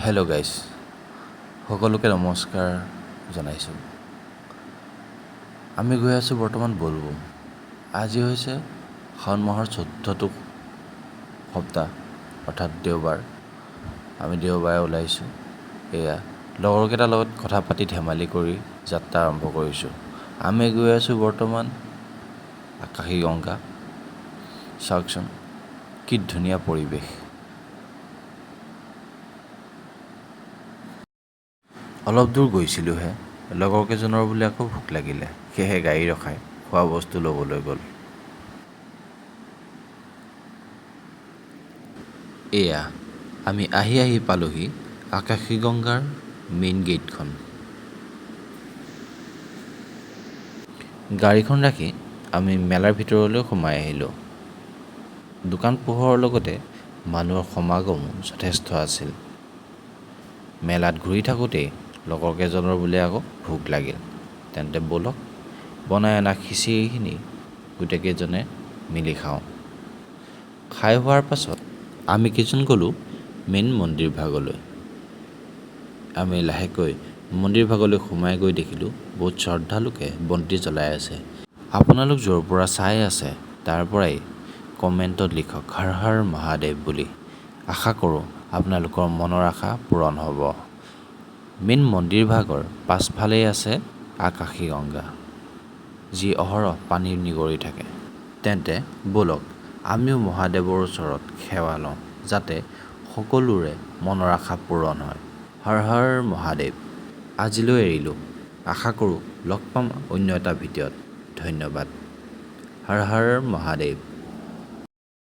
Hello' guys, সকলোকে নমস্কাৰ জনাইছোঁ। আমি গৈ আছোঁ বৰ্তমান বলবম। আজি হৈছে শাওণ মাহৰ 14টো সপ্তাহ, অৰ্থাৎ দেওবাৰ। আমি দেওবাৰে ওলাইছোঁ। এয়া লগৰকেইটাৰ লগত কথা পাতি ধেমালি কৰি যাত্ৰা আৰম্ভ কৰিছোঁ। আমি গৈ আছোঁ বৰ্তমান আকাশীগংগা। চাওকচোন কি ধুনীয়া পৰিৱেশ। অলপ দূৰ গৈছিলোঁহে, লগৰকেইজনৰ বোলে আকৌ ভোক লাগিলে, সেয়েহে গাড়ী ৰখাই খোৱা বস্তু ল'বলৈ গ'ল। এয়া আমি আহি পালোহি আকাশীগংগাৰ মেইন গেটখন। গাড়ীখন ৰাখি আমি মেলাৰ ভিতৰলৈ সোমাই আহিলোঁ। দোকান পোহাৰৰ লগতে মানুহৰ সমাগমো যথেষ্ট আছিল। মেলাত ঘূৰি থাকোঁতেই লগৰকেইজনৰ বোলে আকৌ ভোক লাগিল। তেন্তে ব'লক বনাই অনা খিচিৰিখিনি গোটেইকেইজনে মিলি খাওঁ। খাই হোৱাৰ পাছত আমি কেইজন গ'লোঁ মেইন মন্দিৰ ভাগলৈ। আমি লাহেকৈ মন্দিৰ ভাগলৈ সোমাই গৈ দেখিলোঁ বহুত শ্ৰদ্ধালুকে বন্তি জ্বলাই আছে। আপোনালোক য'ৰ পৰা চাই আছে তাৰ পৰাই কমেণ্টত লিখক হৰ হৰ মহাদেৱ বুলি। আশা কৰোঁ আপোনালোকৰ মনৰ আশা পূৰণ হ'ব। মেইন মন্দিৰ ভাগৰ পাছফালেই আছে আকাশীগংগা, যি অহৰহ পানী নিগৰি থাকে। তেন্তে ব'লক আমিও মহাদেৱৰ ওচৰত সেৱা লওঁ, যাতে সকলোৰে মনৰ আশা পূৰণ হয়। হৰ হৰ মহাদেৱ। আজিলৈ এৰিলোঁ। আশা কৰোঁ লগ পাম অন্য এটা ভিডিঅ'ত। ধন্যবাদ। হৰ হৰ মহাদেৱ।